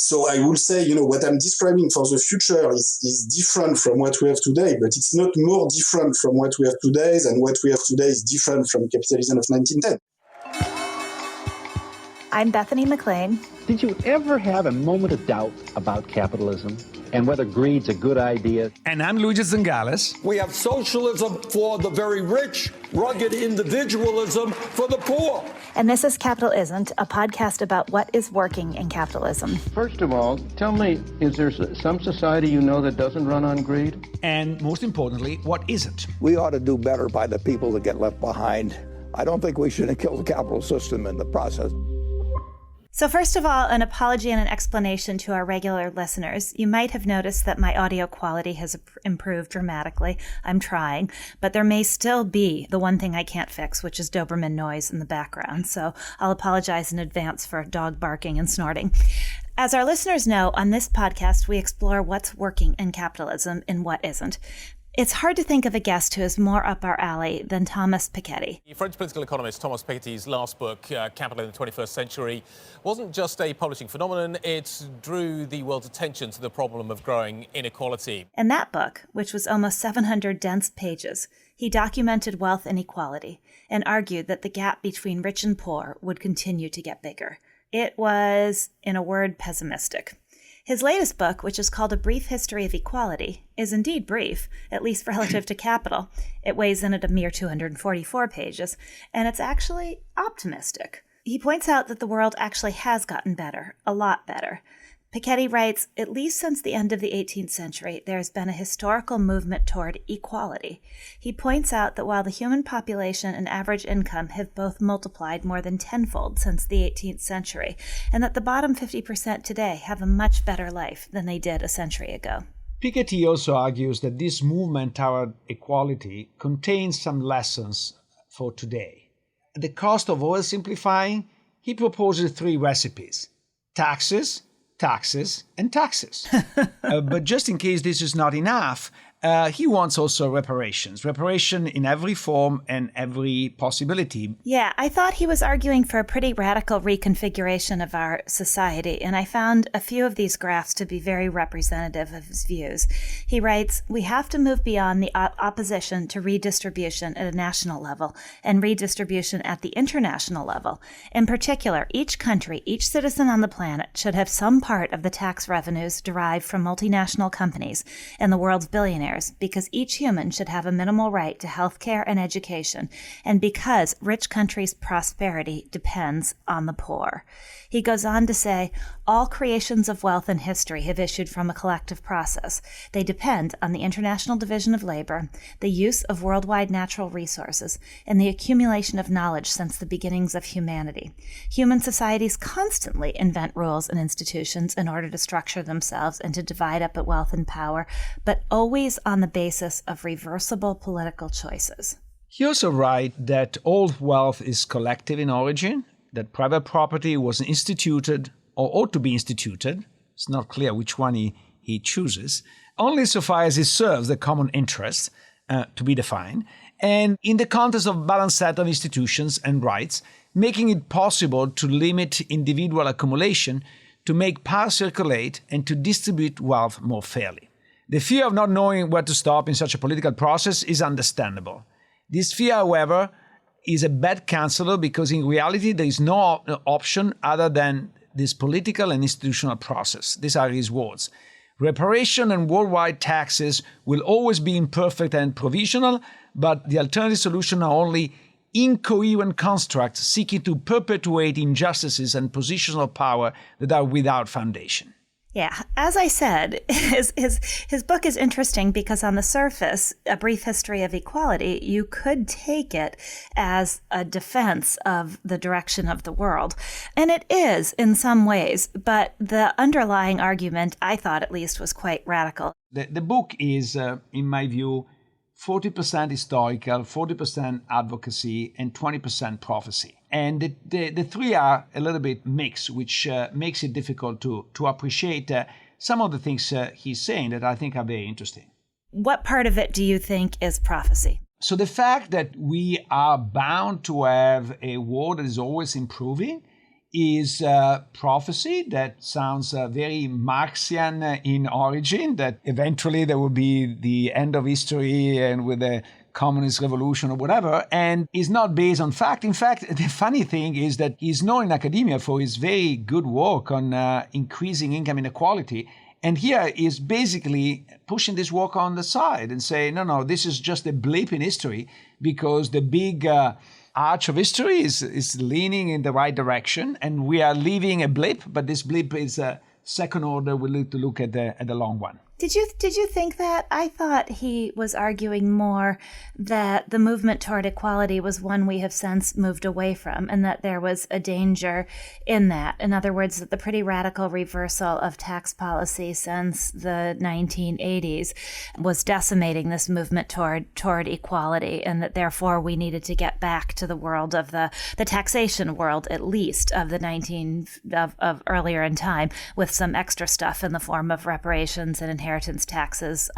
So I will say, what I'm describing for the future is different from what we have today, but it's not more different from what we have today than what we have today is different from capitalism of 1910. I'm Bethany McLean. Did you ever have a moment of doubt about capitalism and whether greed's a good idea? And I'm Luigi Zingales. We have socialism for the very rich, rugged individualism for the poor. And this is Capital Isn't, a podcast about what is working in capitalism. First of all, tell me, is there some society you know that doesn't run on greed? And most importantly, what isn't? We ought to do better by the people that get left behind. I don't think we should kill the capital system in the process. So first of all, an apology and an explanation to our regular listeners. You might have noticed that my audio quality has improved dramatically. I'm trying, but there may still be the one thing I can't fix, which is Doberman noise in the background. So I'll apologize in advance for dog barking and snorting. As our listeners know, on this podcast, we explore what's working in capitalism and what isn't. It's hard to think of a guest who is more up our alley than Thomas Piketty. French political economist Thomas Piketty's last book, Capital in the 21st Century, wasn't just a publishing phenomenon, it drew the world's attention to the problem of growing inequality. In that book, which was almost 700 dense pages, he documented wealth inequality and argued that the gap between rich and poor would continue to get bigger. It was, in a word, pessimistic. His latest book, which is called A Brief History of Equality, is indeed brief, at least relative to capital. It weighs in at a mere 244 pages, and it's actually optimistic. He points out that the world actually has gotten better, a lot better. Piketty writes, at least since the end of the 18th century, there has been a historical movement toward equality. He points out that while the human population and average income have both multiplied more than tenfold since the 18th century, and that the bottom 50% today have a much better life than they did a century ago. Piketty also argues that this movement toward equality contains some lessons for today. At the cost of oversimplifying, he proposes 3 recipes: taxes, taxes, and taxes. But just in case this is not enough, he wants also reparations. Reparation in every form and every possibility. Yeah, I thought he was arguing for a pretty radical reconfiguration of our society, and I found a few of these graphs to be very representative of his views. He writes, we have to move beyond the opposition to redistribution at a national level and redistribution at the international level. In particular, each country, each citizen on the planet should have some part of the tax revenues derived from multinational companies and the world's billionaires, because each human should have a minimal right to health care and education, and because rich countries' prosperity depends on the poor. He goes on to say, all creations of wealth in history have issued from a collective process. They depend on the international division of labor, the use of worldwide natural resources, and the accumulation of knowledge since the beginnings of humanity. Human societies constantly invent rules and institutions in order to structure themselves and to divide up wealth and power, but always on the basis of reversible political choices. He also writes that all wealth is collective in origin, that private property was instituted or ought to be instituted. It's not clear which one he chooses, only so far as it serves the common interest, to be defined, and in the context of a balanced set of institutions and rights, making it possible to limit individual accumulation, to make power circulate, and to distribute wealth more fairly. The fear of not knowing where to stop in such a political process is understandable. This fear, however, is a bad counselor because in reality there is no option other than this political and institutional process. These are his words. Reparation and worldwide taxes will always be imperfect and provisional, but the alternative solution are only incoherent constructs seeking to perpetuate injustices and positions of power that are without foundation. Yeah, as I said, his book is interesting because on the surface, A Brief History of Equality, you could take it as a defense of the direction of the world. And it is in some ways, but the underlying argument, I thought at least, was quite radical. The book is, in my view, 40% historical, 40% advocacy, and 20% prophecy. And the 3 are a little bit mixed, which makes it difficult to appreciate some of the things he's saying that I think are very interesting. What part of it do you think is prophecy? So the fact that we are bound to have a world that is always improving is prophecy that sounds very Marxian in origin, that eventually there will be the end of history and with the communist revolution or whatever, and is not based on fact. In fact, the funny thing is that he's known in academia for his very good work on increasing income inequality. And here is basically pushing this work on the side and say, no, this is just a blip in history because the big arch of history is leaning in the right direction, and we are leaving a blip, but this blip is a second order. We need to look at the long one. Did you think that? I thought he was arguing more that the movement toward equality was one we have since moved away from, and that there was a danger in that. In other words, that the pretty radical reversal of tax policy since the 1980s was decimating this movement toward equality, and that therefore we needed to get back to the world of the taxation world, at least of the of earlier in time, with some extra stuff in the form of reparations and inheritance taxes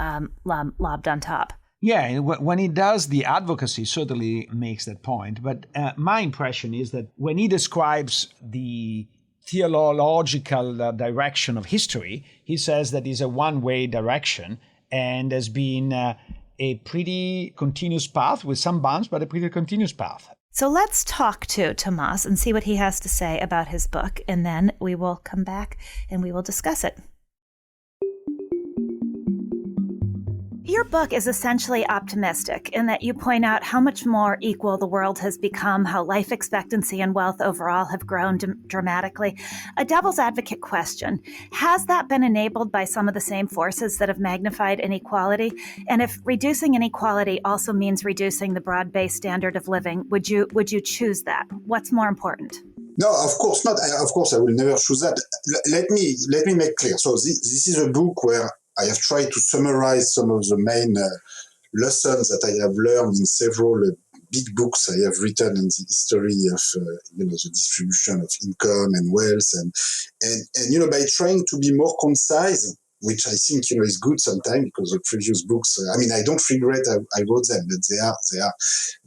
lobbed on top. Yeah, when he does the advocacy, certainly makes that point. But my impression is that when he describes the theological direction of history, he says that it's a one-way direction and has been a pretty continuous path with some bumps, but a pretty continuous path. So let's talk to Thomas and see what he has to say about his book, and then we will come back and we will discuss it. Your book is essentially optimistic in that you point out how much more equal the world has become, how life expectancy and wealth overall have grown dramatically. A devil's advocate question: has that been enabled by some of the same forces that have magnified inequality? And if reducing inequality also means reducing the broad-based standard of living, would you choose that? What's more important? No, of course not. Of course, I will never choose that. Let me make clear. So this is a book where I have tried to summarize some of the main lessons that I have learned in several big books I have written on the history of the distribution of income and wealth, and by trying to be more concise, which I think is good sometimes, because the previous books, I don't regret I wrote them, but they are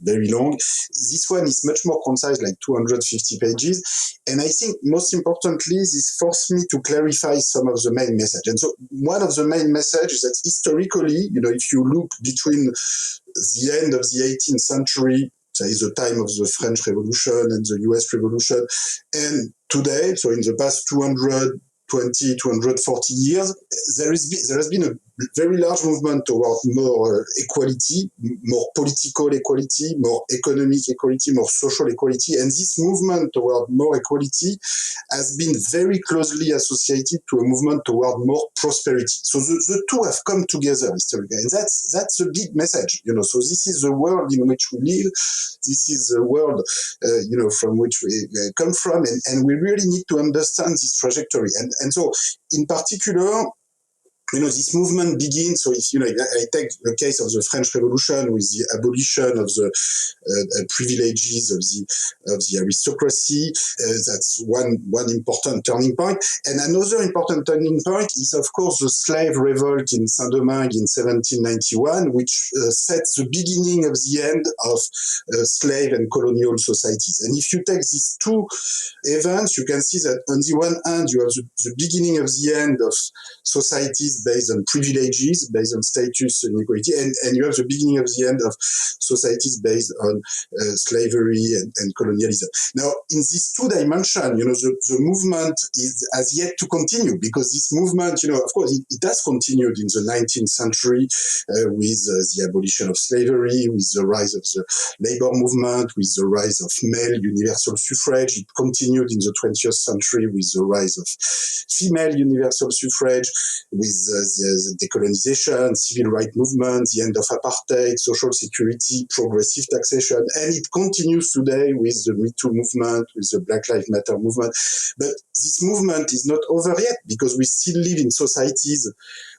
very long. This one is much more concise, like 250 pages, and I think most importantly, this forced me to clarify some of the main message. And so one of the main messages is that historically, if you look between the end of the 18th century, that is the time of the French Revolution and the US Revolution, and today, so in the past 240 years, there has been a very large movement toward more equality, more political equality, more economic equality, more social equality. And this movement toward more equality has been very closely associated to a movement toward more prosperity. So the two have come together historically. And that's a big message, So this is the world in which we live. This is the world, from which we come from. And we really need to understand this trajectory. And so, in particular, this movement begins. So if I take the case of the French Revolution with the abolition of the privileges of the aristocracy, that's one important turning point. And another important turning point is, of course, the slave revolt in Saint-Domingue in 1791, which sets the beginning of the end of slave and colonial societies. And if you take these two events, you can see that on the one hand, you have the beginning of the end of societies based on privileges, based on status and equality, and you have the beginning of the end of societies based on slavery and colonialism. Now, in these two dimensions, the movement has yet to continue, because this movement, of course, it has continued in the 19th century with the abolition of slavery, with the rise of the labor movement, with the rise of male universal suffrage. It continued in the 20th century with the rise of female universal suffrage, with the decolonization, civil rights movement, the end of apartheid, social security, progressive taxation, and it continues today with the Me Too movement, with the Black Lives Matter movement. But this movement is not over yet, because we still live in societies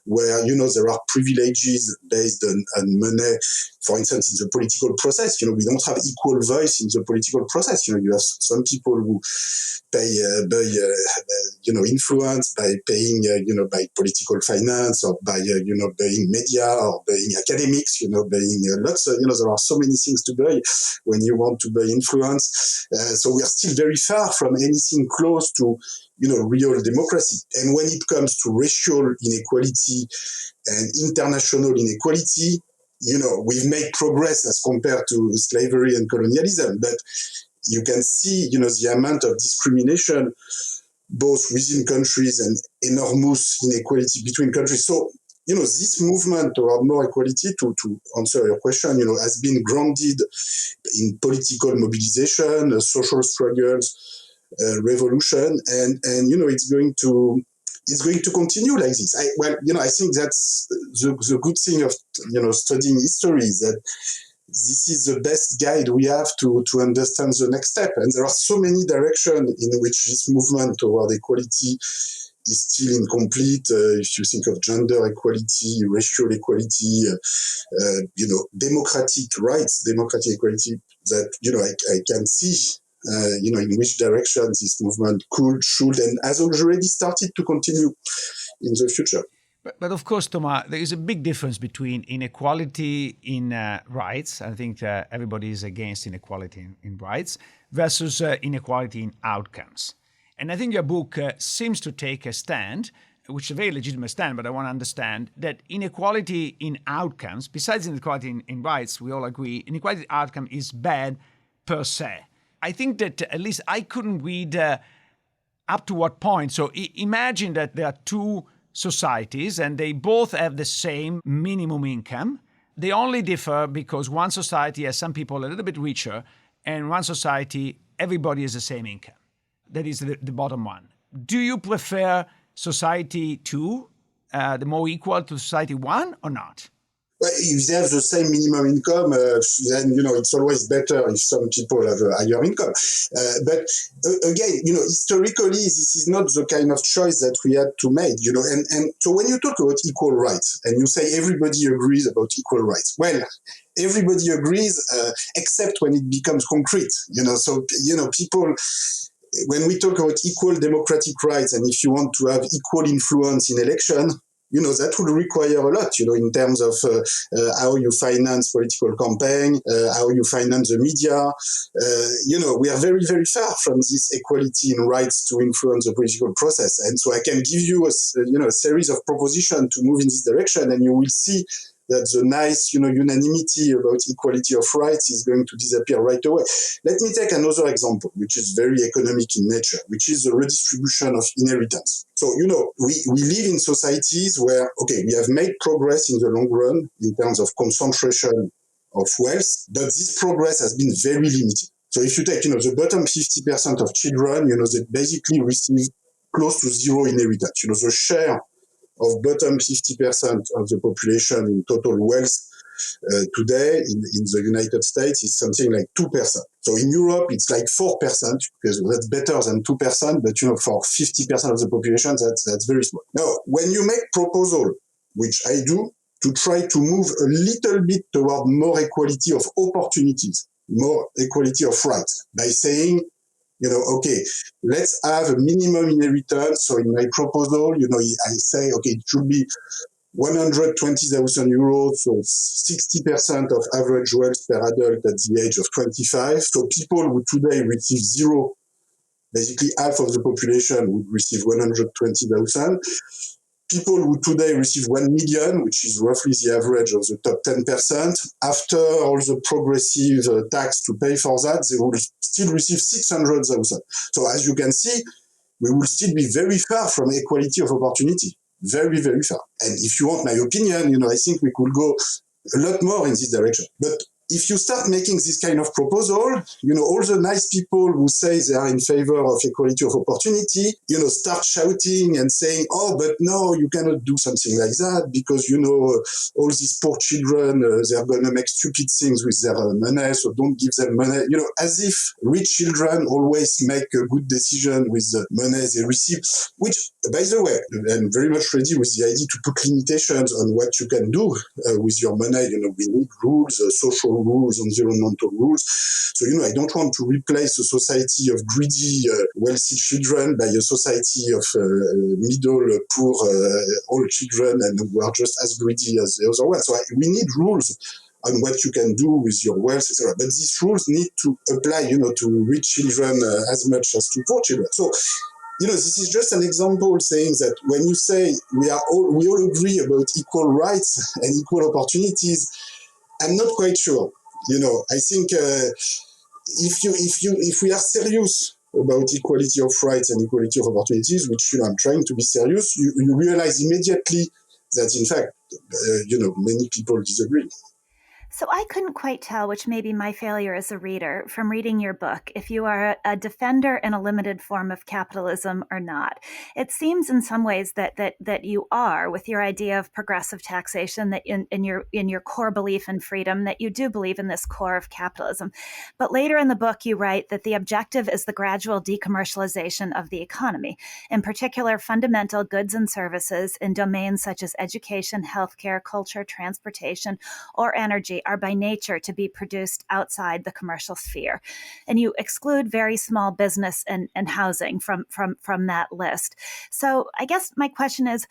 where, there are privileges based on money. For instance, in the political process, we don't have equal voice in the political process. You have some people who pay, influence by paying, by political finance or by, buying media or buying academics, buying lots of, there are so many things to buy when you want to buy influence. So we are still very far from anything close to, real democracy. And when it comes to racial inequality and international inequality, we've made progress as compared to slavery and colonialism, but you can see, the amount of discrimination both within countries and enormous inequality between countries. So, this movement toward more equality, to answer your question, has been grounded in political mobilization, social struggles, revolution, and it's going to continue like this. I think that's the good thing of studying history, is that this is the best guide we have to understand the next step. And there are so many directions in which this movement toward equality is still incomplete. If you think of gender equality, racial equality, democratic rights, democratic equality, that, I can see, in which direction this movement could, should, and has already started to continue in the future. But of course, Thomas, there is a big difference between inequality in rights. I think everybody is against inequality in rights versus inequality in outcomes. And I think your book seems to take a stand, which is a very legitimate stand, but I want to understand that inequality in outcomes, besides inequality in rights, we all agree, inequality in outcome is bad per se. I think that at least I couldn't read up to what point. So imagine that there are two societies and they both have the same minimum income. They only differ because one society has some people a little bit richer, and one society, everybody has the same income. That is the bottom one. Do you prefer society 2, the more equal to society 1, or not? Well, if they have the same minimum income, then, it's always better if some people have a higher income. But again, historically, this is not the kind of choice that we had to make, and so when you talk about equal rights and you say everybody agrees about equal rights, well, everybody agrees, except when it becomes concrete, so, people, when we talk about equal democratic rights, and if you want to have equal influence in election, that will require a lot, in terms of how you finance political campaign, how you finance the media. We are very, very far from this equality in rights to influence the political process. And so I can give you a series of propositions to move in this direction, and you will see that the nice, unanimity about equality of rights is going to disappear right away. Let me take another example, which is very economic in nature, which is the redistribution of inheritance. So, we live in societies where, we have made progress in the long run in terms of concentration of wealth, but this progress has been very limited. So if you take, the bottom 50% of children, they basically receive close to zero inheritance. The share of bottom 50% of the population in total wealth today in the United States is something like 2%. So in Europe, it's like 4%, because that's better than 2%, but for 50% of the population, that's very small. Now, when you make proposal, which I do, to try to move a little bit toward more equality of opportunities, more equality of rights, by saying, let's have a minimum inheritance. So in my proposal, I say, it should be 120,000 euros, so 60% of average wealth per adult at the age of 25. So people who today receive zero, basically half of the population would receive 120,000. People who today receive 1 million, which is roughly the average of the top 10%, after all the progressive tax to pay for that, they will still receive 600,000. So as you can see, we will still be very far from equality of opportunity. Very, very far. And if you want my opinion, I think we could go a lot more in this direction. But if you start making this kind of proposal, all the nice people who say they are in favor of equality of opportunity, start shouting and saying, oh, but no, you cannot do something like that because, all these poor children, they're going to make stupid things with their money, so don't give them money. As if rich children always make a good decision with the money they receive, which, by the way, I'm very much ready with the idea to put limitations on what you can do with your money. We need rules, social rules, environmental rules. So, I don't want to replace a society of greedy, wealthy children by a society of middle, poor, old children and who are just as greedy as the other one. So we need rules on what you can do with your wealth, etc. But these rules need to apply, to rich children as much as to poor children. So, this is just an example saying that when you say we all agree about equal rights and equal opportunities, I'm not quite sure. I think if we are serious about equality of rights and equality of opportunities, which I'm trying to be serious, you realize immediately that in fact, many people disagree. So I couldn't quite tell, which may be my failure as a reader, from reading your book, if you are a defender in a limited form of capitalism or not. It seems in some ways that you are, with your idea of progressive taxation, that in your core belief in freedom, that you do believe in this core of capitalism. But later in the book, you write that the objective is the gradual decommercialization of the economy, in particular fundamental goods and services in domains such as education, healthcare, culture, transportation, or energy are by nature to be produced outside the commercial sphere. And you exclude very small business and housing from that list. So I guess my question is,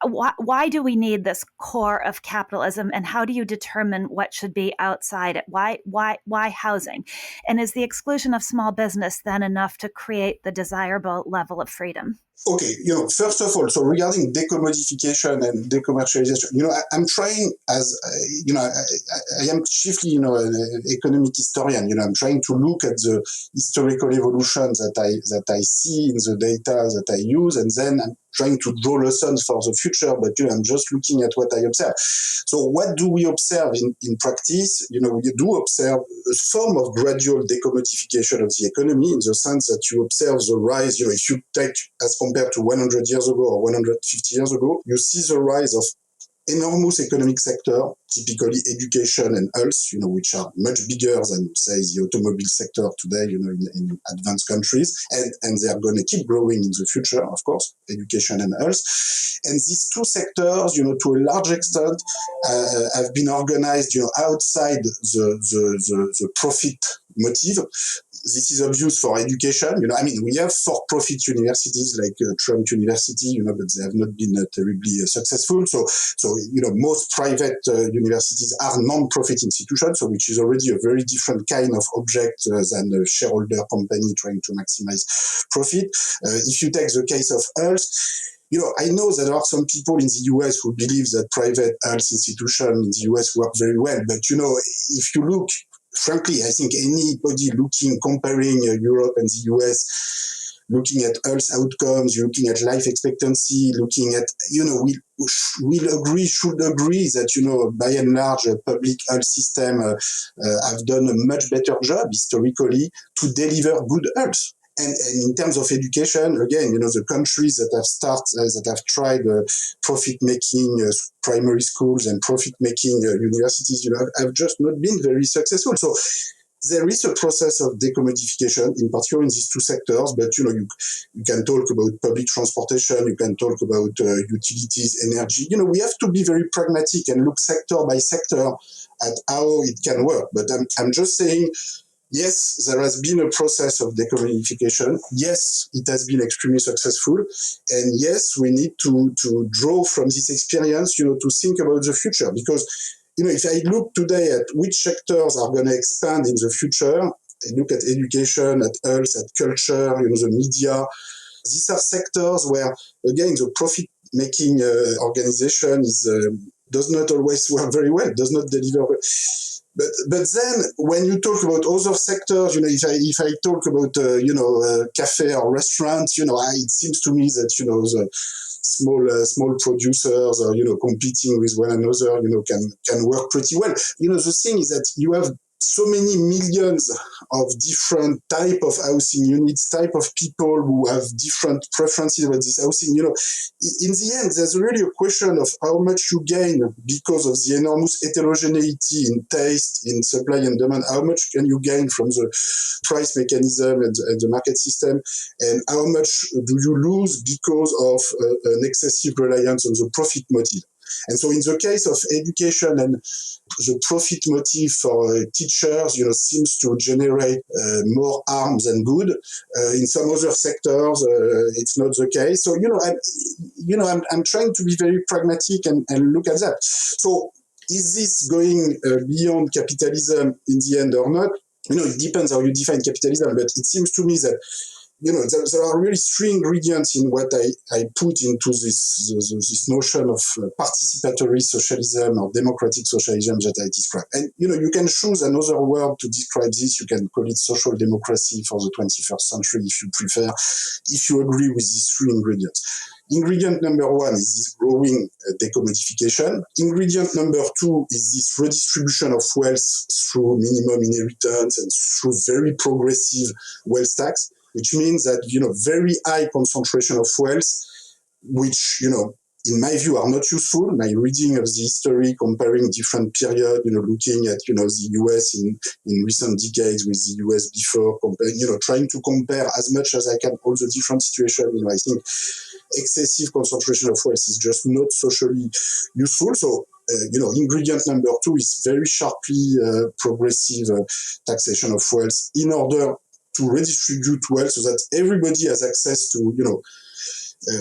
why do we need this core of capitalism, and how do you determine what should be outside it? Why housing? And is the exclusion of small business then enough to create the desirable level of freedom? Okay, first of all, so regarding decommodification and decommercialization, I'm trying I am chiefly, an economic historian. I'm trying to look at the historical evolution that I see in the data that I use, and then I'm trying to draw lessons for the future, but I'm just looking at what I observe. So what do we observe in practice? We do observe a form of gradual decommodification of the economy, in the sense that you observe the rise, if you take as compared to 100 years ago or 150 years ago, you see the rise of enormous economic sector, typically education and health, which are much bigger than, say, the automobile sector today, in advanced countries. And they are going to keep growing in the future, of course, education and health. And these two sectors, to a large extent, have been organized, outside the profit motive. This is obvious for education. We have for-profit universities like Trump University, but they have not been terribly successful. So most private universities are non-profit institutions, so which is already a very different kind of object than a shareholder company trying to maximize profit. If you take the case of health, I know that there are some people in the US who believe that private health institutions in the US work very well. But, if you look, frankly, I think anybody comparing Europe and the US, looking at health outcomes, looking at life expectancy, looking at, should agree that, by and large, public health system have done a much better job historically to deliver good health. And in terms of education, again, the countries that have tried profit-making primary schools and profit-making universities, have just not been very successful. So there is a process of decommodification, in particular in these two sectors. But you can talk about public transportation, you can talk about utilities, energy. We have to be very pragmatic and look sector by sector at how it can work. But I'm just saying, yes, there has been a process of decommodification. Yes, it has been extremely successful. And yes, we need to draw from this experience, to think about the future. Because, if I look today at which sectors are going to expand in the future, I look at education, at health, at culture, the media. These are sectors where, again, the profit-making organization does not always work very well, does not deliver well. But then when you talk about other sectors, if I talk about, cafe or restaurants, it seems to me that, the small producers are, competing with one another, can work pretty well. The thing is that you have so many millions of different type of housing units, type of people who have different preferences about this housing. In the end, there's really a question of how much you gain because of the enormous heterogeneity in taste, in supply and demand. How much can you gain from the price mechanism and the market system, and how much do you lose because of an excessive reliance on the profit motive? And so in the case of education and the profit motive for teachers, seems to generate more harm than good. In some other sectors, it's not the case. So, I'm trying to be very pragmatic and look at that. So is this going beyond capitalism in the end or not? It depends how you define capitalism, but it seems to me that there are really three ingredients in what I put into this notion of participatory socialism or democratic socialism that I describe. And, you can choose another word to describe this. You can call it social democracy for the 21st century if you prefer, if you agree with these three ingredients. Ingredient number one is this growing decommodification. Ingredient number two is this redistribution of wealth through minimum inheritance and through very progressive wealth tax, which means that, very high concentration of wealth, which, in my view, are not useful. My reading of the history, comparing different periods, looking at, the US in recent decades with the US before, trying to compare as much as I can all the different situations, I think excessive concentration of wealth is just not socially useful. So, ingredient number two is very sharply progressive taxation of wealth in order to redistribute wealth so that everybody has access to,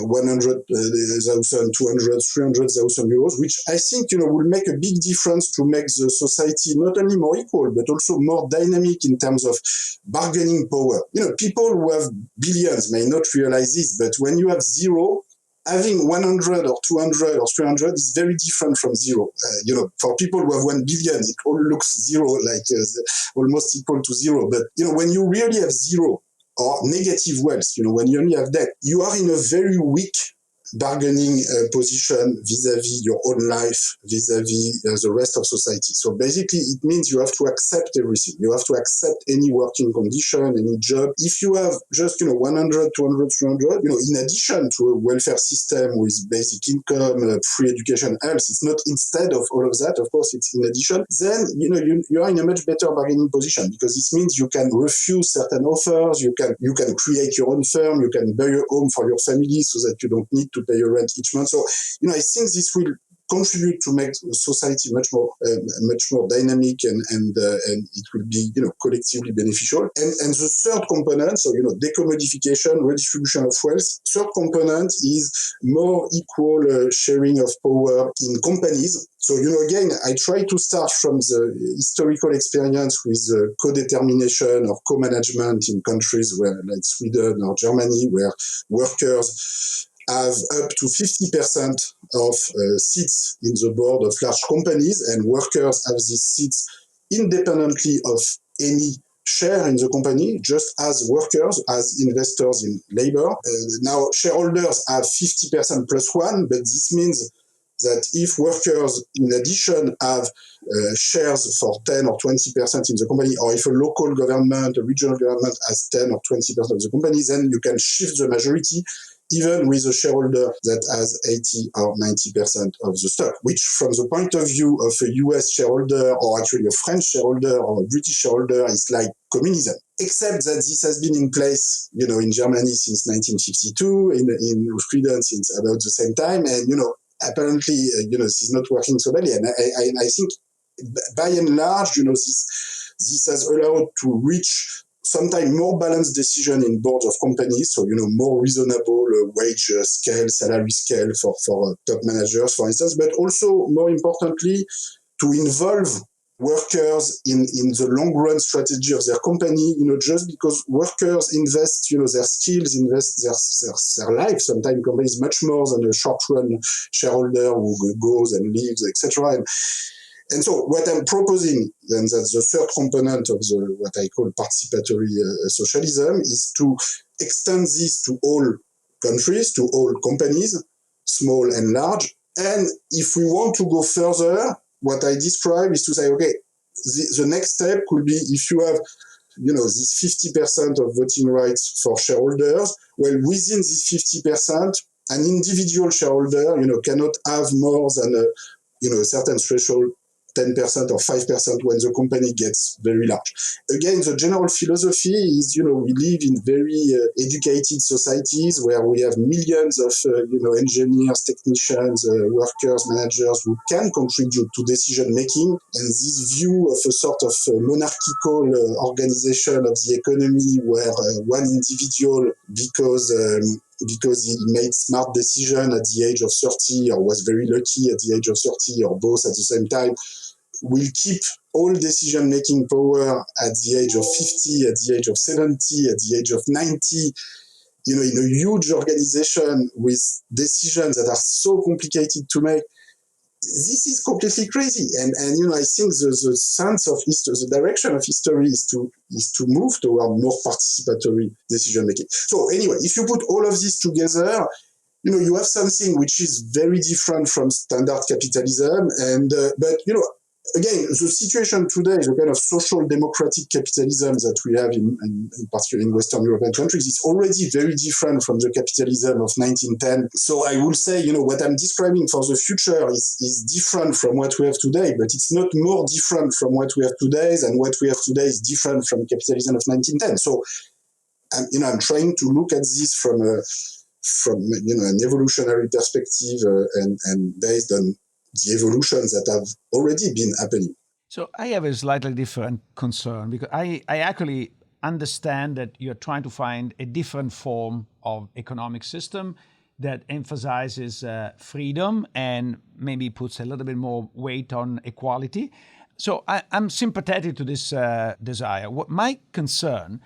100,000, 200,000, 300,000 euros, which I think, will make a big difference to make the society not only more equal, but also more dynamic in terms of bargaining power. People who have billions may not realize this, but when you have zero, having 100 or 200 or 300 is very different from zero. For people who have 1 billion, it all looks zero, like almost equal to zero. But, when you really have zero or negative wealth, when you only have debt, you are in a very weak bargaining position vis-a-vis your own life, vis-a-vis the rest of society. So basically, it means you have to accept everything. You have to accept any working condition, any job. If you have just, 100, 200, 300, in addition to a welfare system with basic income, free education, health, it's not instead of all of that, of course, it's in addition, then, you are in a much better bargaining position because this means you can refuse certain offers, you can create your own firm, you can buy a home for your family so that you don't need to pay your rent each month. So, I think this will contribute to make society much more dynamic and it will be, collectively beneficial. And the third component, so, decommodification, redistribution of wealth. Third component is more equal sharing of power in companies. So, again, I try to start from the historical experience with co-determination or co-management in countries like Sweden or Germany, where workers have up to 50% of seats in the board of large companies, and workers have these seats independently of any share in the company, just as workers, as investors in labor. Now, shareholders have 50% plus one, but this means that if workers, in addition, have shares for 10 or 20% in the company, or if a local government, a regional government has 10 or 20% of the company, then you can shift the majority even with a shareholder that has 80 or 90% of the stock, which from the point of view of a US shareholder or actually a French shareholder or a British shareholder is like communism. Except that this has been in place, in Germany since 1952, in Sweden since about the same time, and, apparently, this is not working so badly. And I think by and large, this has allowed to reach sometimes more balanced decision in boards of companies, so, more reasonable wage scale, salary scale for top managers, for instance, but also, more importantly, to involve workers in the long run strategy of their company, just because workers invest, their skills, invest their life, sometimes companies much more than a short run shareholder who goes and leaves, etc. And so what I'm proposing, then that's the third component of what I call participatory socialism, is to extend this to all countries, to all companies, small and large. And if we want to go further, what I describe is to say, okay, the next step could be if you have, this 50% of voting rights for shareholders, well, within this 50%, an individual shareholder, cannot have more than a certain threshold 10% or 5% when the company gets very large. Again, the general philosophy is, we live in very educated societies where we have millions of, engineers, technicians, workers, managers who can contribute to decision making. And this view of a sort of monarchical organization of the economy where one individual, because he made smart decision at the age of 30 or was very lucky at the age of 30 or both at the same time, will keep all decision-making power at the age of 50, at the age of 70, at the age of 90, in a huge organization with decisions that are so complicated to make. This is completely crazy. And I think the sense of history, the direction of history is to move toward more participatory decision-making. So anyway, if you put all of this together, you have something which is very different from standard capitalism. But again, the situation today, the kind of social democratic capitalism that we have in particular in Western European countries, is already very different from the capitalism of 1910. So I will say, what I'm describing for the future is different from what we have today, but it's not more different from what we have today than what we have today is different from capitalism of 1910. So, I'm trying to look at this from an evolutionary perspective and based on the evolutions that have already been happening. So I have a slightly different concern because I actually understand that you're trying to find a different form of economic system that emphasizes freedom and maybe puts a little bit more weight on equality. So I'm sympathetic to this desire. My concern,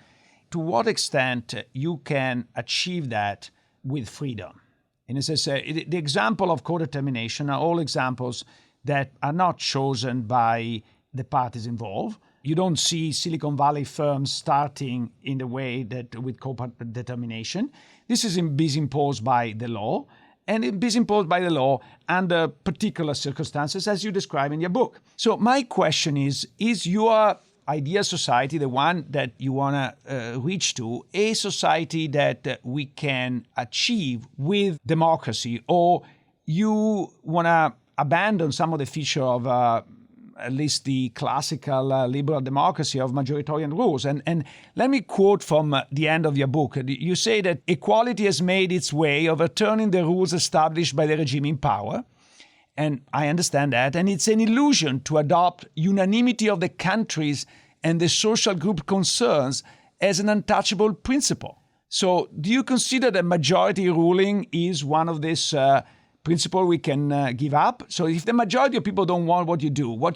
to what extent you can achieve that with freedom. And as I say, the example of co-determination are all examples that are not chosen by the parties involved. You don't see Silicon Valley firms starting in the way that with co-determination. This is imposed by the law, and it is imposed by the law under particular circumstances, as you describe in your book. So my question is your ideal society, the one that you want to reach to, a society that we can achieve with democracy, or you want to abandon some of the feature of at least the classical liberal democracy of majoritarian rules? And let me quote from the end of your book. You say that equality has made its way overturning the rules established by the regime in power. And I understand that. And it's an illusion to adopt unanimity of the countries and the social group concerns as an untouchable principle. So do you consider that majority ruling is one of these principles we can give up? So if the majority of people don't want what you do? But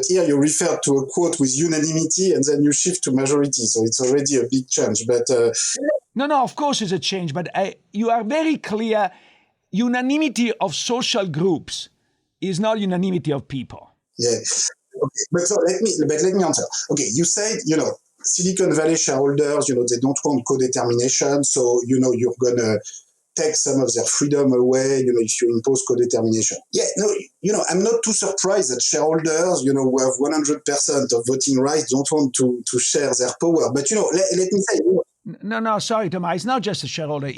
here you refer to a quote with unanimity and then you shift to majority. So it's already a big change. But No, of course it's a change. But you are very clear. Unanimity of social groups is not unanimity of people. Yeah. Okay. But let me answer. Okay, you said, Silicon Valley shareholders, they don't want co-determination. So, you're going to take some of their freedom away, if you impose co-determination. Yeah, no, I'm not too surprised that shareholders, who have 100% of voting rights don't want to share their power. But, let me say, No, sorry, Thomas. It's not just a shareholder.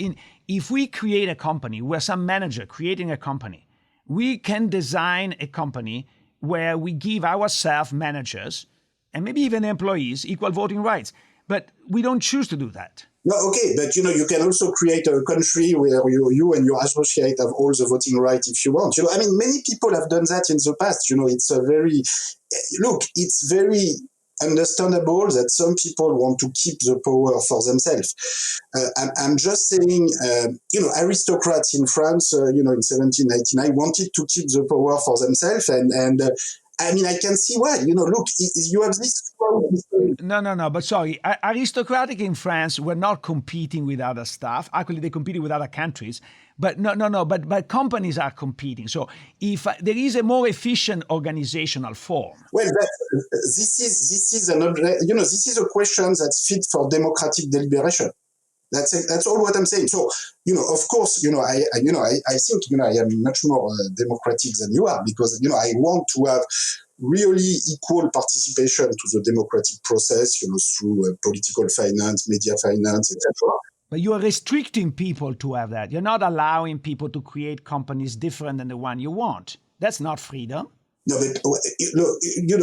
If we create a company, we're some manager creating a company, we can design a company where we give ourselves managers and maybe even employees equal voting rights. But we don't choose to do that. No, okay, but you can also create a country where you and your associate have all the voting rights if you want. Many people have done that in the past. It's very understandable that some people want to keep the power for themselves. I'm just saying, aristocrats in France, in 1799 wanted to keep the power for themselves, and I can see why. You have this. No. But sorry, aristocratic in France were not competing with other stuff. Actually, they competed with other countries. But no. But companies are competing. So if there is a more efficient organizational form. Well, this is a question that's fit for democratic deliberation. That's all what I'm saying. So, of course, I think, I am much more democratic than you are because, I want to have really equal participation to the democratic process, through political finance, media finance, etc. But you are restricting people to have that. You're not allowing people to create companies different than the one you want. That's not freedom. No, but look,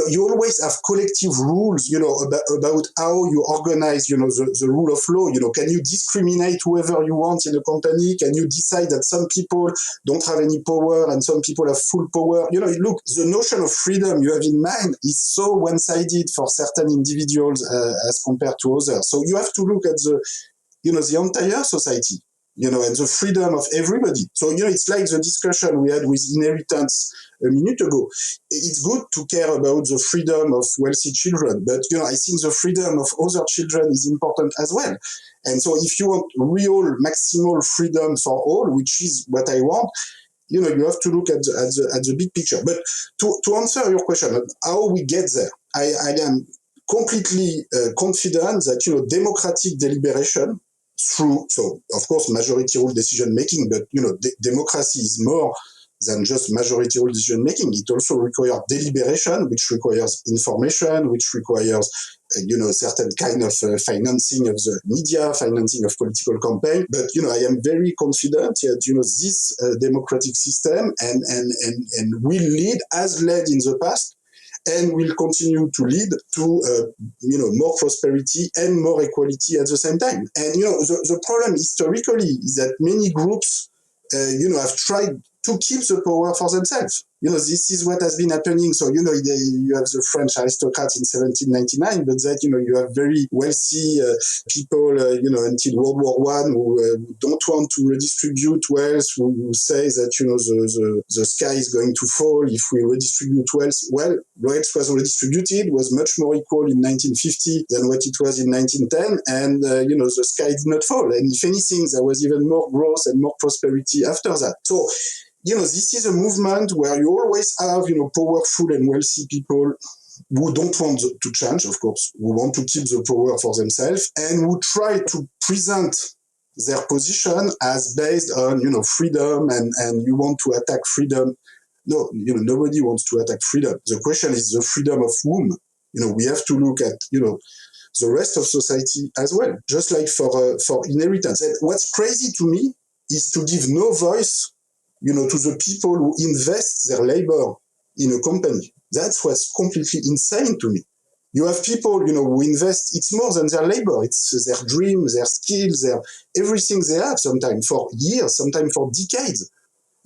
you always have collective rules, about how you organize, the rule of law. Can you discriminate whoever you want in a company? Can you decide that some people don't have any power and some people have full power? Look, the notion of freedom you have in mind is so one-sided for certain individuals as compared to others. So you have to look at the entire society, and the freedom of everybody. So, it's like the discussion we had with inheritance a minute ago. It's good to care about the freedom of wealthy children, but, I think the freedom of other children is important as well. And so if you want real maximal freedom for all, which is what I want, you have to look at the big picture. But to answer your question, how we get there, I am completely confident that, democratic deliberation through, so of course, majority rule decision making, but, democracy is more than just majority rule decision making. It also requires deliberation, which requires information, which requires, certain kind of financing of the media, financing of political campaign. But, I am very confident that, this democratic system and will lead, as led in the past, and will continue to lead to, more prosperity and more equality at the same time. And, the problem historically is that many groups, have tried to keep the power for themselves. This is what has been happening. So, you have the French aristocrats in 1799, but that, you have very wealthy people, until World War I who don't want to redistribute wealth, who say that, the sky is going to fall if we redistribute wealth. Well, wealth was redistributed, was much more equal in 1950 than what it was in 1910, and, the sky did not fall. And if anything, there was even more growth and more prosperity after that. So, this is a movement where you always have, powerful and wealthy people who don't want to change, of course, who want to keep the power for themselves, and who try to present their position as based on, freedom and you want to attack freedom. No, nobody wants to attack freedom. The question is the freedom of whom? We have to look at, the rest of society as well, just like for inheritance. And what's crazy to me is to give no voice to the people who invest their labor in a company. That's what's completely insane to me. You have people, who invest, it's more than their labor, it's their dream, their skills, their everything they have, sometimes for years, sometimes for decades.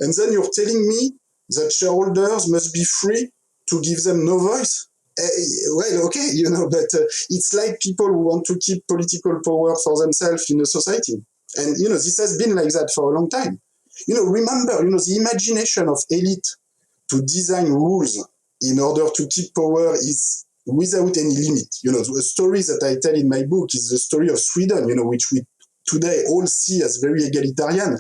And then you're telling me that shareholders must be free to give them no voice? Well, okay, but it's like people who want to keep political power for themselves in a society. And, this has been like that for a long time. Remember, the imagination of elite to design rules in order to keep power is without any limit. The story that I tell in my book is the story of Sweden, which we today all see as very egalitarian.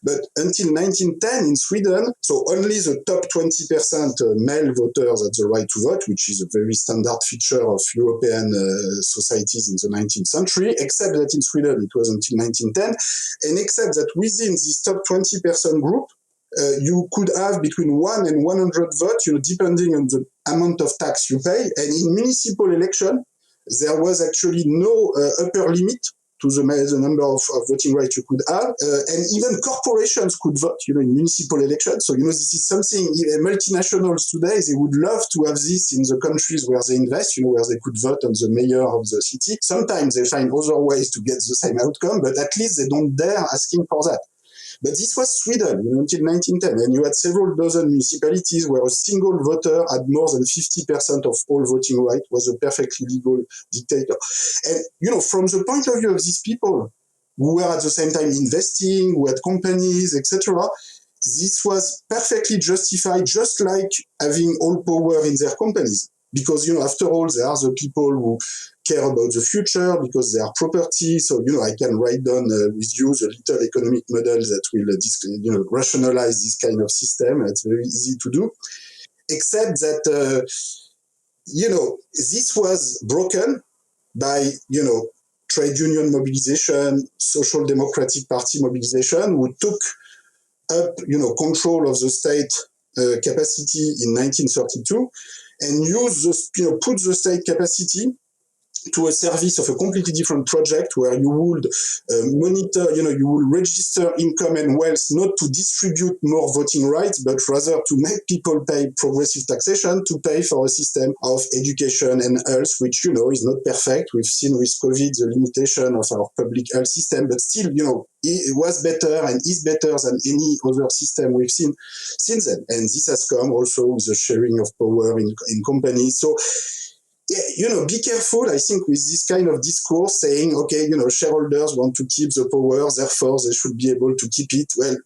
But until 1910 in Sweden, so only the top 20% male voters had the right to vote, which is a very standard feature of European societies in the 19th century, except that in Sweden it was until 1910, and except that within this top 20% group, you could have between 1 and 100 votes, depending on the amount of tax you pay. And in municipal election, there was actually no upper limit to the number of voting rights you could have. And even corporations could vote, in municipal elections. So, this is something multinationals today, they would love to have this in the countries where they invest, where they could vote on the mayor of the city. Sometimes they find other ways to get the same outcome, but at least they don't dare asking for that. But this was Sweden, until 1910, and you had several dozen municipalities where a single voter had more than 50% of all voting rights, was a perfectly legal dictator. And, from the point of view of these people who were at the same time investing, who had companies, etc., this was perfectly justified, just like having all power in their companies. Because, after all, they are the people who care about the future, because they are property. So, I can write down with you the little economic model that will, rationalize this kind of system. It's very easy to do. Except that, this was broken by, trade union mobilization, social democratic party mobilization, who took up, control of the state capacity in 1932, and put the state capacity to a service of a completely different project where you would monitor, you will register income and wealth not to distribute more voting rights, but rather to make people pay progressive taxation to pay for a system of education and health, which, is not perfect. We've seen with COVID the limitation of our public health system, but still, it was better and is better than any other system we've seen since then. And this has come also with the sharing of power in companies. So, yeah, be careful, I think, with this kind of discourse saying, okay, shareholders want to keep the power, therefore they should be able to keep it. Well,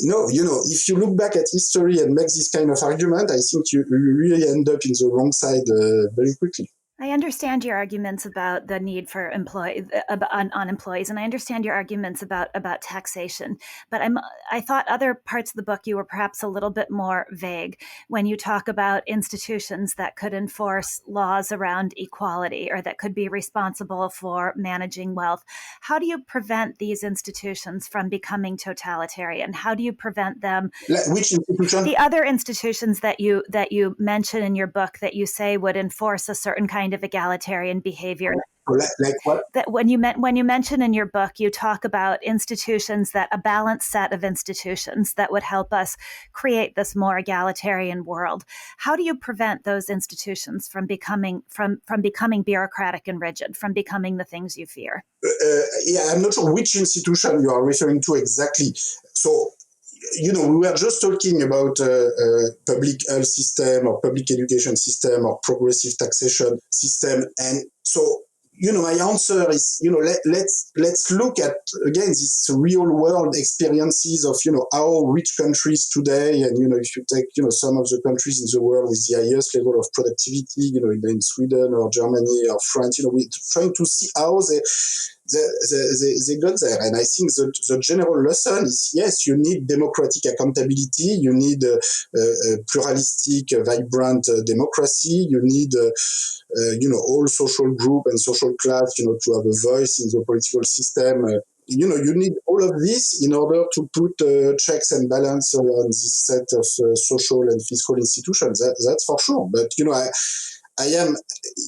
no, if you look back at history and make this kind of argument, I think you really end up in the wrong side very quickly. I understand your arguments about the need for on employees, and I understand your arguments about taxation. But I thought other parts of the book you were perhaps a little bit more vague when you talk about institutions that could enforce laws around equality or that could be responsible for managing wealth. How do you prevent these institutions from becoming totalitarian? How do you prevent them? Which institution? The other institutions that you mention in your book that you say would enforce a certain kind of egalitarian behavior. Like what? That when you mention in your book, you talk about institutions a balanced set of institutions that would help us create this more egalitarian world. How do you prevent those institutions from becoming bureaucratic and rigid, from becoming the things you fear? I'm not sure which institution you are referring to exactly. So, we were just talking about public health system or public education system or progressive taxation system. And so, my answer is, let's look at, again, these real world experiences of, how rich countries today, and, if you take, some of the countries in the world with the highest level of productivity, in Sweden or Germany or France, we're trying to see how they got there. And I think the general lesson is, yes, you need democratic accountability, you need a pluralistic, vibrant democracy, you need, all social group and social class, to have a voice in the political system. You need all of this in order to put checks and balance on this set of social and fiscal institutions. That's for sure. But, I am,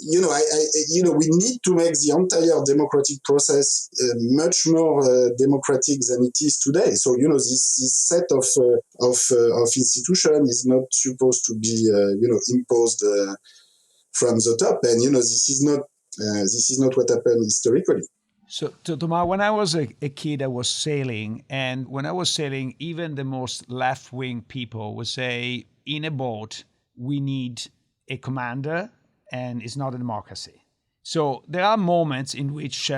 we need to make the entire democratic process much more democratic than it is today. So, this set of institution is not supposed to be, imposed from the top. And, this is not what happened historically. So, Thomas, when I was a kid, I was sailing. And when I was sailing, even the most left-wing people would say, in a boat, we need a commander, and it's not a democracy. So there are moments in which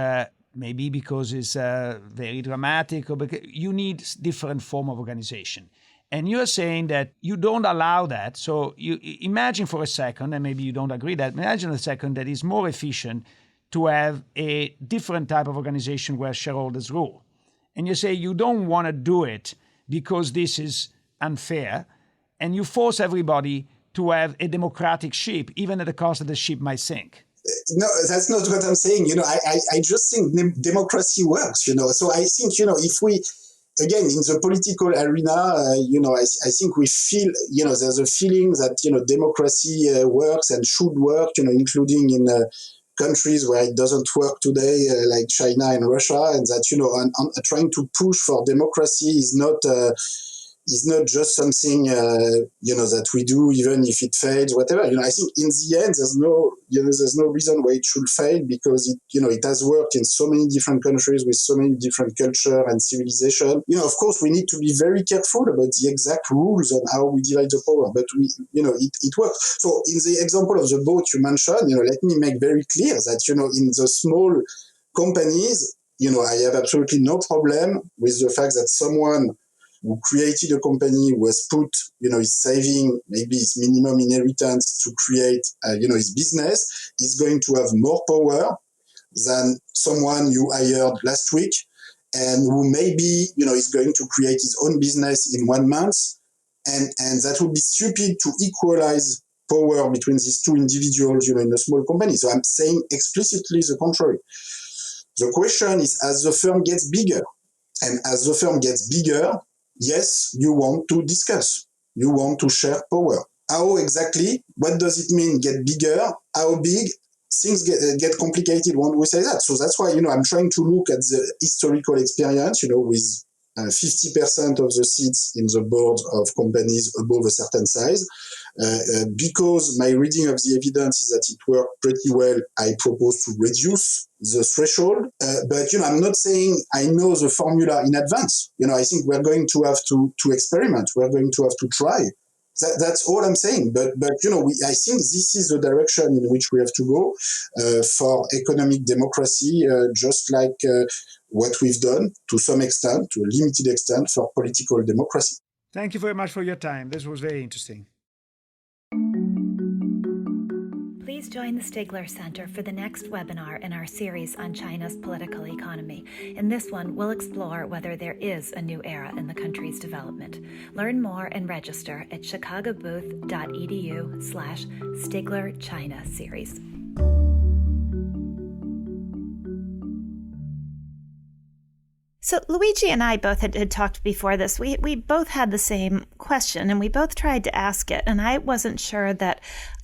maybe because it's very dramatic, or because you need different form of organization. And you're saying that you don't allow that. So you imagine for a second, and maybe you don't agree that, imagine a second that it's more efficient to have a different type of organization where shareholders rule. And you say you don't want to do it because this is unfair, and you force everybody to have a democratic ship, even at the cost that the ship might sink. No, that's not what I'm saying. I just think democracy works, So I think, if we, again, in the political arena, I think we feel, there's a feeling that, democracy works and should work, including in countries where it doesn't work today, like China and Russia, and that, trying to push for democracy is not just something, that we do, even if it fails, whatever. I think in the end, there's no reason why it should fail, because it has worked in so many different countries with so many different culture and civilization. Of course, we need to be very careful about the exact rules on how we divide the power, but it works. So in the example of the boat you mentioned, let me make very clear that, in the small companies, I have absolutely no problem with the fact that someone who created a company, who has put, his saving, maybe his minimum inheritance to create, his business, is going to have more power than someone you hired last week, and who maybe, is going to create his own business in 1 month. And that would be stupid to equalize power between these two individuals, in a small company. So I'm saying explicitly the contrary. The question is, as the firm gets bigger, and as the firm gets bigger, yes, you want to discuss. You want to share power. How exactly? What does it mean get bigger? How big? things get complicated when we say that. So that's why, I'm trying to look at the historical experience, with 50% of the seats in the board of companies above a certain size. Because my reading of the evidence is that it worked pretty well, I propose to reduce the threshold. But, I'm not saying I know the formula in advance. I think we're going to have to experiment. We're going to have to try. That's all I'm saying. But I think this is the direction in which we have to go for economic democracy, just like what we've done to some extent, to a limited extent, for political democracy. Thank you very much for your time. This was very interesting. Please join the Stigler Center for the next webinar in our series on China's political economy. In this one, we'll explore whether there is a new era in the country's development. Learn more and register at chicagobooth.edu/Stigler China series. So Luigi and I both had talked before this. We both had the same question, and we both tried to ask it, and I wasn't sure that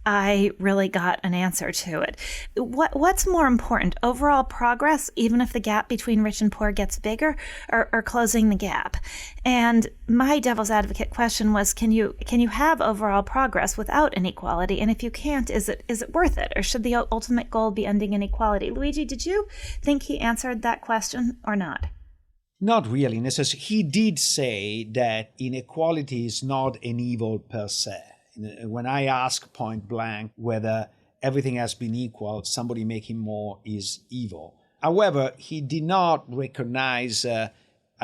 I really got an answer to it. What's more important, overall progress, even if the gap between rich and poor gets bigger, or closing the gap? And my devil's advocate question was, can you have overall progress without inequality? And if you can't, is it worth it? Or should the ultimate goal be ending inequality? Luigi, did you think he answered that question or not? Not really. He did say that inequality is not an evil per se. When I ask point blank whether everything has been equal, somebody making more is evil. However, he did not recognize, I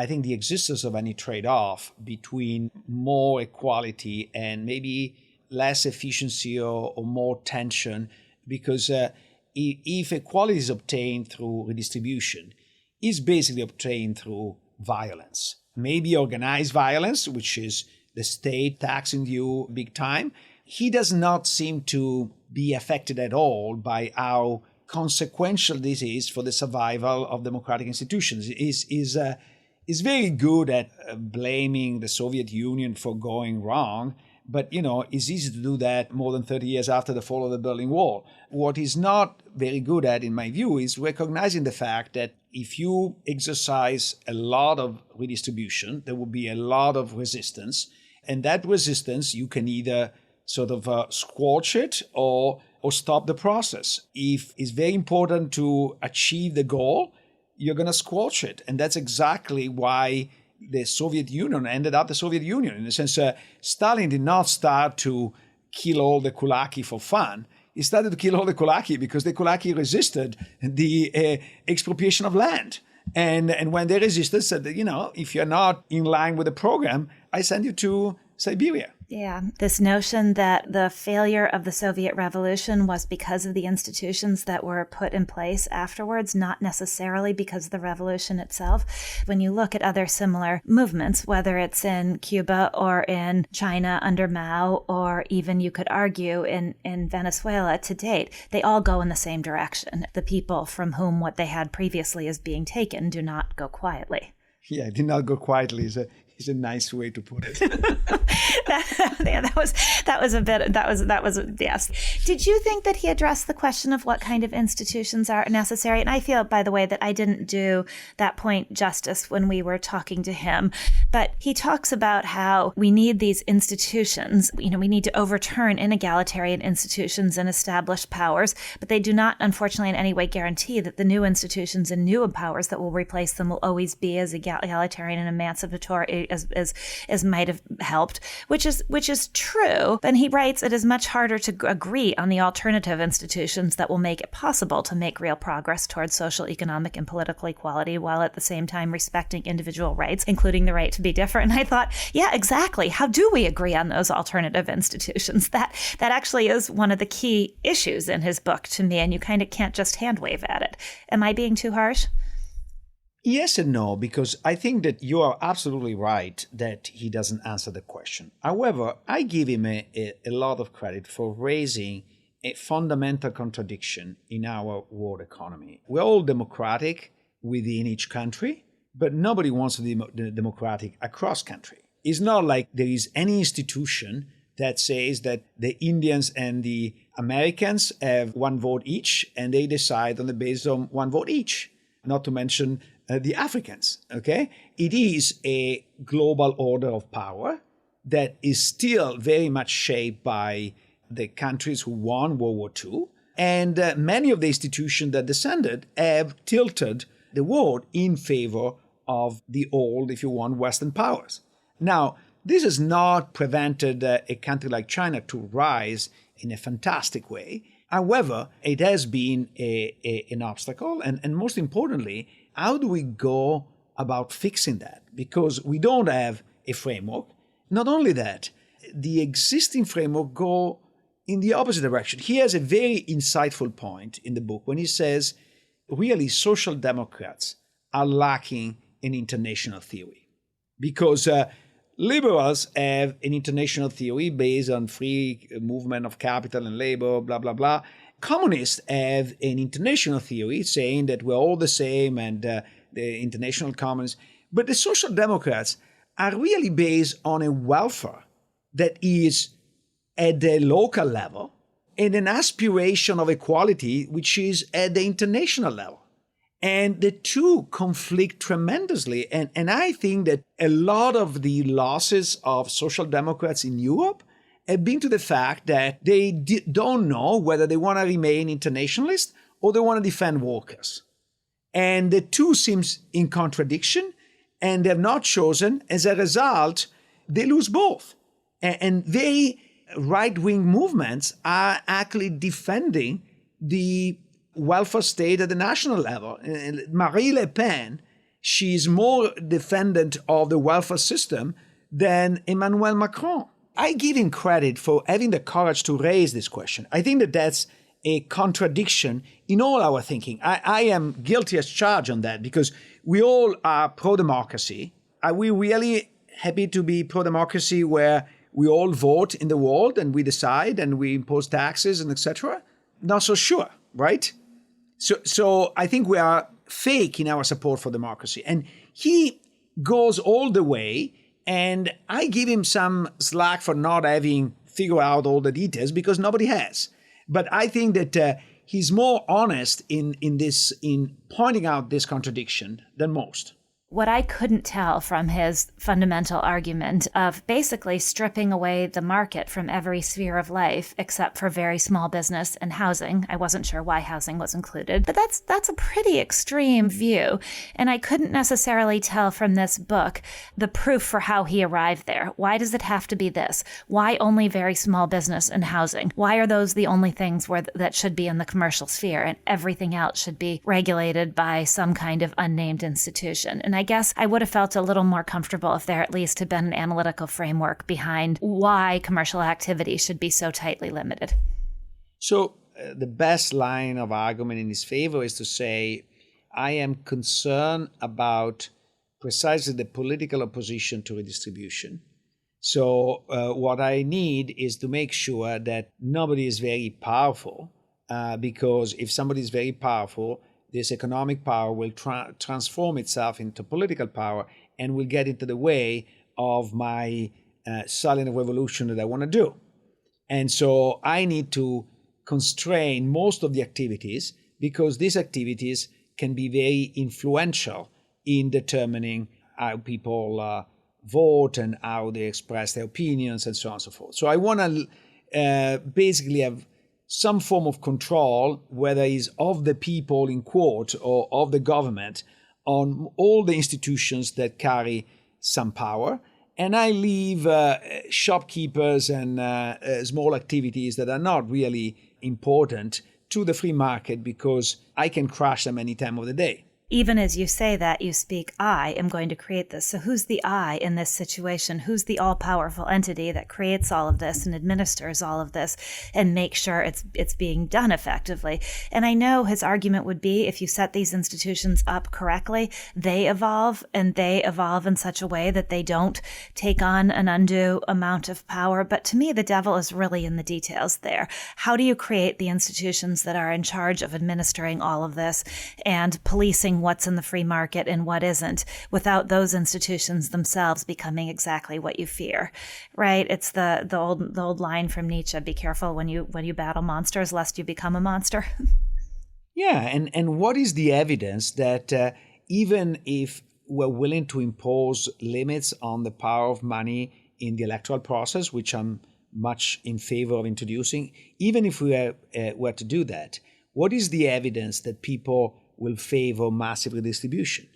think, the existence of any trade-off between more equality and maybe less efficiency or more tension, because if equality is obtained through redistribution, is basically obtained through violence. Maybe organized violence, which is the state taxing you big time. He does not seem to be affected at all by how consequential this is for the survival of democratic institutions. He's very good at blaming the Soviet Union for going wrong, but, it's easy to do that more than 30 years after the fall of the Berlin Wall. What he's not very good at, in my view, is recognizing the fact that if you exercise a lot of redistribution, there will be a lot of resistance. And that resistance, you can either sort of squelch it or stop the process. If it's very important to achieve the goal, you're going to squelch it. And that's exactly why the Soviet Union ended up the Soviet Union. In the sense, Stalin did not start to kill all the kulaki for fun. He started to kill all the kulaki because the kulaki resisted the expropriation of land. And when they resisted, said, if you're not in line with the program, I send you to Siberia. Yeah, this notion that the failure of the Soviet Revolution was because of the institutions that were put in place afterwards, not necessarily because of the revolution itself. When you look at other similar movements, whether it's in Cuba or in China under Mao, or even you could argue in Venezuela to date, they all go in the same direction. The people from whom what they had previously is being taken do not go quietly. Yeah, it did not go quietly. Is a nice way to put it. Yes. Did you think that he addressed the question of what kind of institutions are necessary? And I feel, by the way, that I didn't do that point justice when we were talking to him. But he talks about how we need these institutions. We need to overturn inegalitarian institutions and establish powers, but they do not, unfortunately, in any way guarantee that the new institutions and new powers that will replace them will always be as egalitarian and emancipatory as might have helped, which is true. And he writes, it is much harder to agree on the alternative institutions that will make it possible to make real progress towards social, economic, and political equality, while at the same time respecting individual rights, including the right to be different. And I thought, yeah, exactly. How do we agree on those alternative institutions? That actually is one of the key issues in his book to me, and you kind of can't just hand wave at it. Am I being too harsh? Yes and no, because I think that you are absolutely right that he doesn't answer the question. However, I give him a lot of credit for raising a fundamental contradiction in our world economy. We're all democratic within each country, but nobody wants to be democratic across country. It's not like there is any institution that says that the Indians and the Americans have one vote each, and they decide on the basis of one vote each, not to mention the Africans, okay? It is a global order of power that is still very much shaped by the countries who won World War II. And many of the institutions that descended have tilted the world in favor of the old, if you want, Western powers. Now, this has not prevented a country like China to rise in a fantastic way. However, it has been an obstacle. And most importantly, how do we go about fixing that? Because we don't have a framework. Not only that, the existing framework go in the opposite direction. He has a very insightful point in the book when he says, really, social democrats are lacking an international theory. Because liberals have an international theory based on free movement of capital and labor, blah, blah, blah. Communists have an international theory saying that we're all the same and the international commons. But the social democrats are really based on a welfare that is at the local level and an aspiration of equality which is at the international level. And the two conflict tremendously. And I think that a lot of the losses of social democrats in Europe have been to the fact that they don't know whether they want to remain internationalist or they want to defend workers. And the two seems in contradiction, and they have not chosen. As a result, they lose both. And very right-wing movements are actually defending the welfare state at the national level. Marie Le Pen, she's more defendant of the welfare system than Emmanuel Macron. I give him credit for having the courage to raise this question. I think that that's a contradiction in all our thinking. I am guilty as charged on that because we all are pro-democracy. Are we really happy to be pro-democracy where we all vote in the world and we decide and we impose taxes and etc.? Not so sure, right? So I think we are fake in our support for democracy. And he goes all the way, and I give him some slack for not having figured out all the details because nobody has. But I think that he's more honest in pointing out this contradiction than most. What I couldn't tell from his fundamental argument of basically stripping away the market from every sphere of life except for very small business and housing. I wasn't sure why housing was included, but that's a pretty extreme view. And I couldn't necessarily tell from this book the proof for how he arrived there. Why does it have to be this? Why only very small business and housing? Why are those the only things that should be in the commercial sphere and everything else should be regulated by some kind of unnamed institution? And I guess I would have felt a little more comfortable if there at least had been an analytical framework behind why commercial activity should be so tightly limited. So the best line of argument in his favor is to say, I am concerned about precisely the political opposition to redistribution. So what I need is to make sure that nobody is very powerful, because if somebody is very powerful, this economic power will transform itself into political power and will get into the way of my silent revolution that I want to do. And so I need to constrain most of the activities because these activities can be very influential in determining how people vote and how they express their opinions and so on and so forth. So I want to basically have some form of control, whether it's of the people in court or of the government, on all the institutions that carry some power. And I leave shopkeepers and small activities that are not really important to the free market because I can crash them any time of the day. Even as you say that, you speak, I am going to create this. So who's the I in this situation? Who's the all-powerful entity that creates all of this and administers all of this and makes sure it's being done effectively? And I know his argument would be if you set these institutions up correctly, they evolve, and they evolve in such a way that they don't take on an undue amount of power. But to me, the devil is really in the details there. How do you create the institutions that are in charge of administering all of this and policing deciding what's in the free market and what isn't without those institutions themselves becoming exactly what you fear, right? It's the old line from Nietzsche, be careful when you battle monsters lest you become a monster. Yeah, and what is the evidence that even if we're willing to impose limits on the power of money in the electoral process, which I'm much in favor of introducing, even if we were to do that, what is the evidence that people will favor massive redistribution?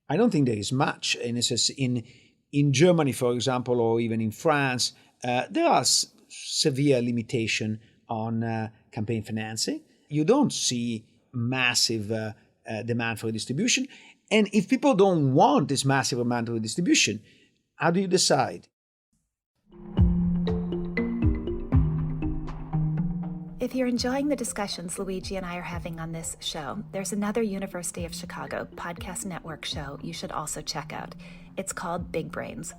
I don't think there is much. And it's just in Germany, for example, or even in France, there are severe limitation on campaign financing. You don't see massive demand for redistribution. And if people don't want this massive amount of redistribution, how do you decide? If you're enjoying the discussions Luigi and I are having on this show, there's another University of Chicago podcast network show you should also check out. It's called Big Brains.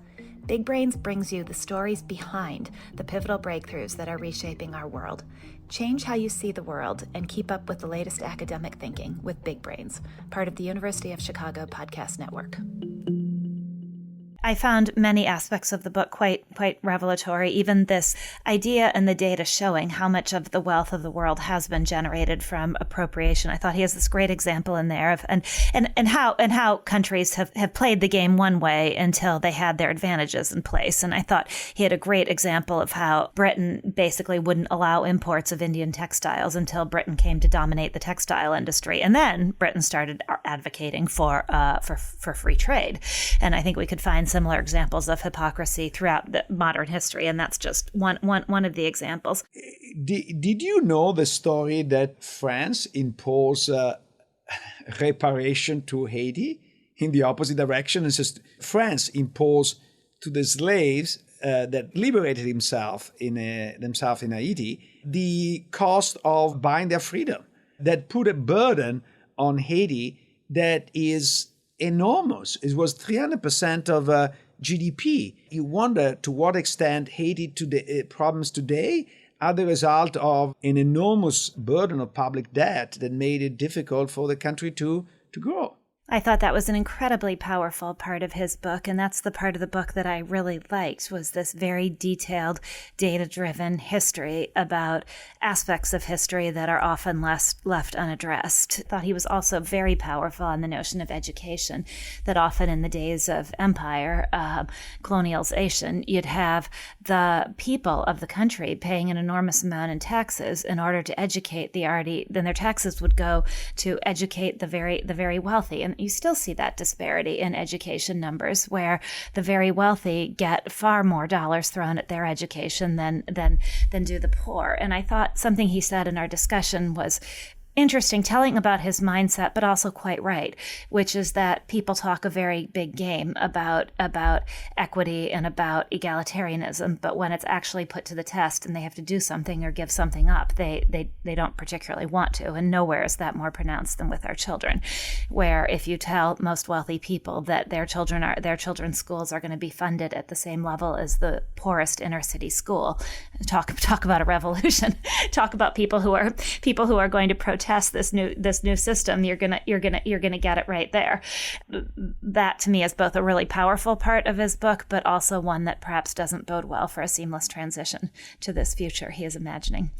Big Brains brings you the stories behind the pivotal breakthroughs that are reshaping our world. Change how you see the world and keep up with the latest academic thinking with Big Brains, part of the University of Chicago podcast network. I found many aspects of the book quite revelatory, even this idea and the data showing how much of the wealth of the world has been generated from appropriation. I thought he has this great example in there of and how countries have played the game one way until they had their advantages in place. And I thought he had a great example of how Britain basically wouldn't allow imports of Indian textiles until Britain came to dominate the textile industry. And then Britain started advocating for free trade. And I think we could find similar examples of hypocrisy throughout the modern history, and that's just one of the examples. Did you know the story that France imposed reparation to Haiti in the opposite direction? It's just France imposed to the slaves that liberated themselves in Haiti the cost of buying their freedom. That put a burden on Haiti that is enormous. It was 300% of GDP. You wonder to what extent Haiti problems today are the result of an enormous burden of public debt that made it difficult for the country to grow. I thought that was an incredibly powerful part of his book, and that's the part of the book that I really liked, was this very detailed, data-driven history about aspects of history that are often left unaddressed. I thought he was also very powerful on the notion of education, that often in the days of empire, colonialization, you'd have the people of the country paying an enormous amount in taxes in order to educate then their taxes would go to educate the very wealthy. And you still see that disparity in education numbers, where the very wealthy get far more dollars thrown at their education than do the poor. And I thought something he said in our discussion was interesting, telling about his mindset, but also quite right, which is that people talk a very big game about equity and about egalitarianism, but when it's actually put to the test and they have to do something or give something up, they don't particularly want to. And nowhere is that more pronounced than with our children, where if you tell most wealthy people that their children's schools are going to be funded at the same level as the poorest inner city school, talk about a revolution. Talk about people who are going to protest this new system. You're gonna get it right there. That to me is both a really powerful part of his book, but also one that perhaps doesn't bode well for a seamless transition to this future he is imagining.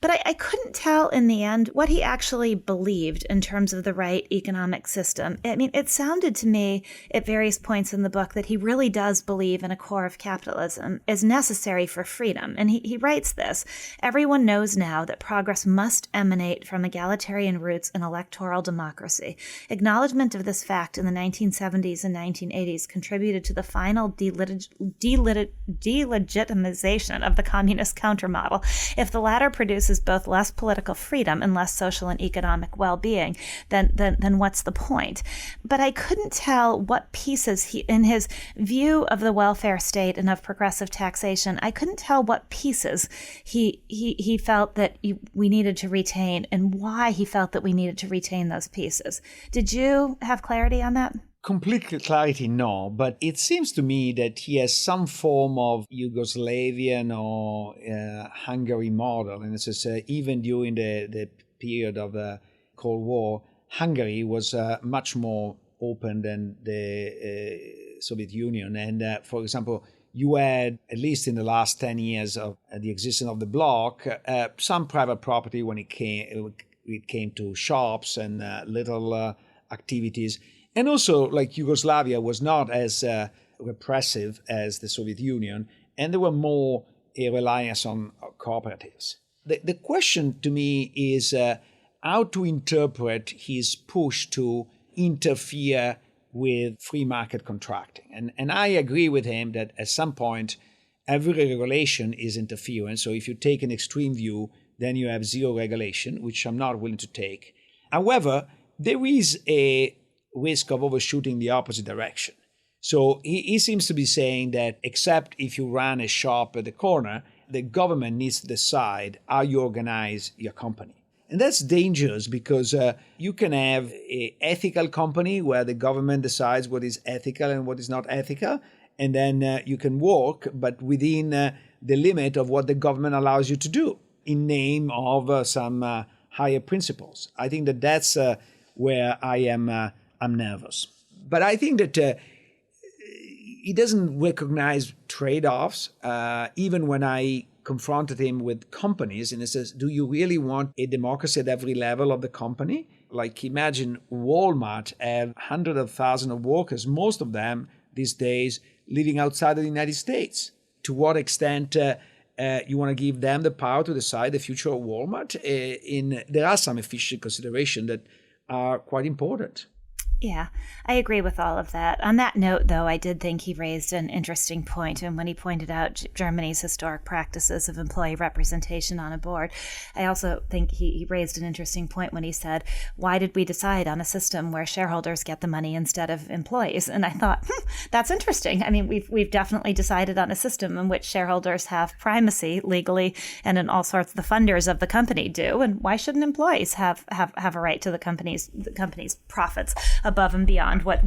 But I couldn't tell in the end what he actually believed in terms of the right economic system. I mean, it sounded to me at various points in the book that he really does believe in a core of capitalism is necessary for freedom. And he writes this: everyone knows now that progress must emanate from egalitarian roots in electoral democracy. Acknowledgement of this fact in the 1970s and 1980s contributed to the final delegitimization of the communist countermodel. If the latter produces both less political freedom and less social and economic well-being, then what's the point? But I couldn't tell what pieces he, in his view of the welfare state and of progressive taxation, I couldn't tell what pieces he felt that we needed to retain and why he felt that we needed to retain those pieces. Did you have clarity on that? Complete clarity, no, but it seems to me that he has some form of Yugoslavian or Hungary model, and it's just, even during the period of the Cold War, Hungary was much more open than the Soviet Union. And for example, you had, at least in the last 10 years of the existence of the bloc, some private property when it came to shops and little activities. And also, like Yugoslavia was not as repressive as the Soviet Union, and there were more a reliance on cooperatives. The question to me is how to interpret his push to interfere with free market contracting. And I agree with him that at some point, every regulation is interference. So if you take an extreme view, then you have zero regulation, which I'm not willing to take. However, there is a risk of overshooting the opposite direction. So he seems to be saying that except if you run a shop at the corner, the government needs to decide how you organize your company. And that's dangerous because you can have an ethical company where the government decides what is ethical and what is not ethical. And then you can work, but within the limit of what the government allows you to do in name of some higher principles. I think that that's where I'm nervous. But I think that he doesn't recognize trade-offs, even when I confronted him with companies, and he says, do you really want a democracy at every level of the company? Like, imagine Walmart have hundreds of thousands of workers, most of them these days living outside of the United States. To what extent you want to give them the power to decide the future of Walmart? There are some efficient considerations that are quite important. Yeah, I agree with all of that. On that note, though, I did think he raised an interesting point. And when he pointed out Germany's historic practices of employee representation on a board, I also think he raised an interesting point when he said, why did we decide on a system where shareholders get the money instead of employees? And I thought, that's interesting. I mean, we've definitely decided on a system in which shareholders have primacy legally, and in all sorts of the funders of the company do. And why shouldn't employees have a right to the company's profits above and beyond what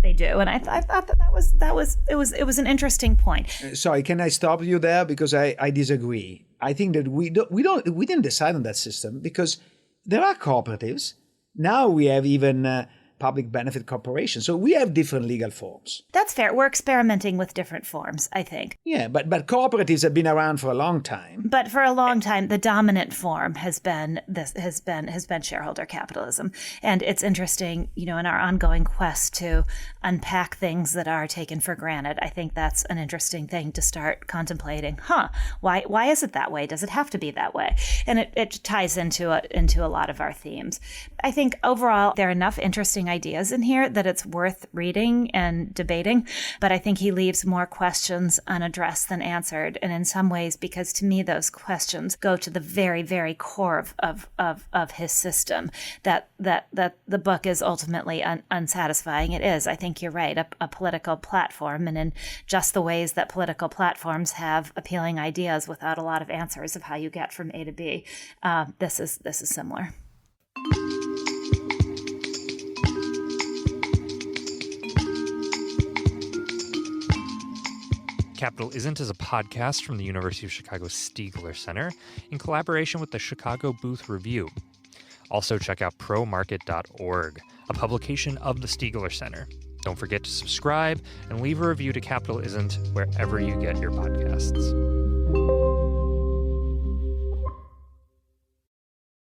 they do? And I thought that was an interesting point. Sorry, can I stop you there, because I disagree. I think that we didn't decide on that system because there are cooperatives. Now we have even public benefit corporations. So we have different legal forms. That's fair. We're experimenting with different forms, I think. Yeah, but cooperatives have been around for a long time. But for a long time, the dominant form has been shareholder capitalism. And it's interesting, in our ongoing quest to unpack things that are taken for granted. I think that's an interesting thing to start contemplating. Why is it that way? Does it have to be that way? And it ties into a lot of our themes. I think overall there are enough interesting ideas in here that it's worth reading and debating, but I think he leaves more questions unaddressed than answered. And in some ways, because to me those questions go to the very, very core of his system, that the book is ultimately unsatisfying. It is, I think you're right, a political platform, and in just the ways that political platforms have appealing ideas without a lot of answers of how you get from A to B. This is similar. Capital Isn't is a podcast from the University of Chicago Stiegler Center in collaboration with the Chicago Booth Review. Also check out promarket.org, a publication of the Stiegler Center. Don't forget to subscribe and leave a review to Capital Isn't wherever you get your podcasts.